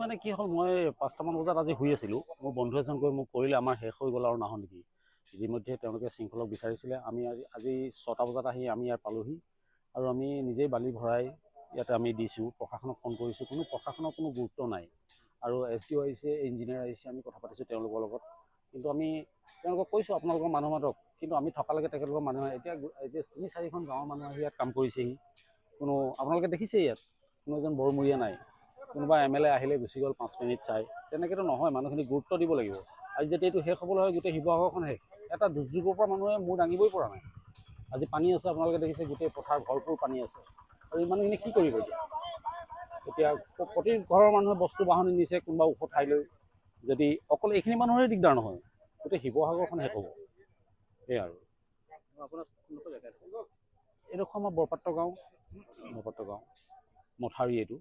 মানে কি হ'ল, মই 5টামান বজাত আজি শুই আছিলোঁ। মোৰ বন্ধু এজন কৈ মোক কৰিলে আমাৰ শেষ হৈ গ'ল আৰু নাহ নেকি। ইতিমধ্যে তেওঁলোকে শৃংখলক বিচাৰিছিলে। আমি আজি 6টা বজাত আহি আমি ইয়াত পালোহি আৰু আমি নিজেই বালি ভৰাই ইয়াতে আমি দিছোঁ। প্ৰশাসনক ফোন কৰিছোঁ, কোনো প্ৰশাসনৰ কোনো গুৰুত্ব নাই। আৰু SDO আহিছে, ইঞ্জিনিয়াৰ আহিছে, আমি কথা পাতিছোঁ তেওঁলোকৰ লগত। কিন্তু আমি তেওঁলোকক কৈছোঁ আপোনালোকৰ মানুহ মাতক, কিন্তু আমি থকালৈকে তেখেতলোকৰ মানুহ এতিয়া 3-4খন গাঁৱৰ মানুহ আহি ইয়াত কাম কৰিছেহি। কোনো আপোনালোকে দেখিছে ইয়াত কোনো এজন বৰমূৰীয়া নাই। কোনোবা MLA আহিলে গুচি গ'ল 5 মিনিট চাই, তেনেকৈতো নহয়। মানুহখিনি গুৰুত্ব দিব লাগিব। আজি যেতিয়া এইটো শেষ হ'বলৈ হয়, গোটেই শিৱসাগৰখন শেষ। এটা দুৰ্যোগৰ পৰা মানুহে মূৰ দাঙিবই পৰা নাই। আজি পানী আছে, আপোনালোকে দেখিছে গোটেই পথাৰ ভৰপূৰ পানী আছে। আৰু এই মানুহখিনি কি কৰিব এতিয়া প্ৰতি ঘৰৰ মানুহে বস্তু বাহনি নিছে কোনোবা ওখ ঠাইলৈ। যদি অকল এইখিনি মানুহৰে দিগদাৰ নহয়, গোটেই শিৱসাগৰখন শেষ হ'ব। সেয়াই আৰু এইডোখৰ আমাৰ বৰপাত্ৰ গাঁও মথাউৰি। এইটো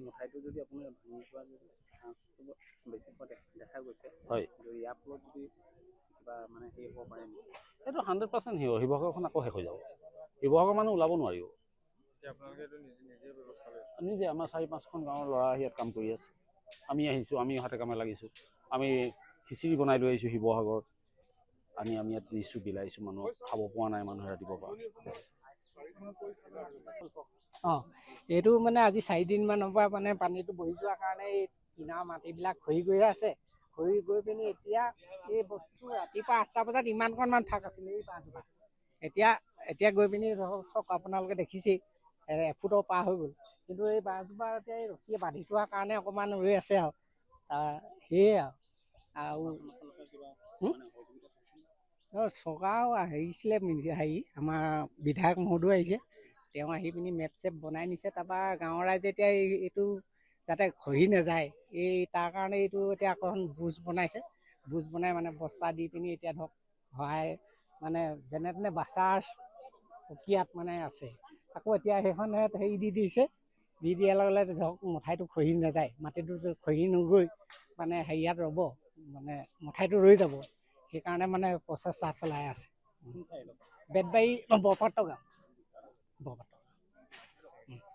মঠাইটো যদি আপুনি ভাঙি যোৱা যদি চান্সটো বেছি পোৱা দেখা গৈছে, হয়, ইয়াৰ ফলত যদি কিবা মানে হেৰি হ'ব পাৰে নেকি? এইটো 100% শিৱসাগৰখন আকৌ শেষ হৈ যাব। শিৱসাগৰ মানুহ ওলাব নোৱাৰিব। নিজে আমাৰ 4-5খন গাঁৱৰ ল'ৰা আহি ইয়াত কাম কৰি আছে। আমি আহিছোঁ, আমি হাতে কামে লাগিছোঁ। আমি খিচিৰি বনাই লৈ আহিছোঁ শিৱসাগৰত, আমি ইয়াত দিছোঁ, বিলাইছোঁ। মানুহক খাব পোৱা নাই মানুহে ৰাতিপুৱাৰ পৰা। এইটো মানে আজি 4 দিনমানৰ পৰা মানে পানীটো বহি যোৱাৰ কাৰণে এই কিনাৰ মাটিবিলাক খহি গৈ আছে। খহি গৈ পিনি এতিয়া এই বস্তুটো ৰাতিপুৱা 8টা বজাত ইমানকণমান থাক আছিলে এই বাঁহজোপা। এতিয়া গৈ পিনি ধৰক আপোনালোকে দেখিছেই এফুটৰ পাৰ হৈ গ'ল। কিন্তু এই বাঁহজোপা এতিয়া এই ৰছীয়ে বান্ধি থোৱাৰ কাৰণে অকণমান ৰৈ আছে আৰু সেয়ে আৰু চৰকাৰো আহিছিলে। আমাৰ বিধায়ক মহোদয় আহিছে, তেওঁ আহি পিনি মেপ চেপ বনাই নিছে। তাৰপৰা গাঁৱৰ ৰাইজে এতিয়া এইটো যাতে খহি নাযায়, তাৰ কাৰণে এইটো এতিয়া আকৌ বুজ বনাইছে। বুজ বনাই মানে বস্তা দি পিনি এতিয়া ধৰক সহায় মানে যেনে তেনে বাচাৰ প্ৰক্ৰিয়াত মানে আছে। আকৌ এতিয়া সেইখন হেৰি দি দিছে, দি দিয়াৰ লগে লগে ধৰক মঠাইটো খহি নাযায়। মাটিটো খহি নগৈ মানে হেৰিয়াত ৰ'ব, মানে মঠাইটো ৰৈ যাব। সেইকাৰণে মানে প্ৰচেষ্টা চলাই আছে। বেতবাৰী বৰপাত্ৰ গাঁও।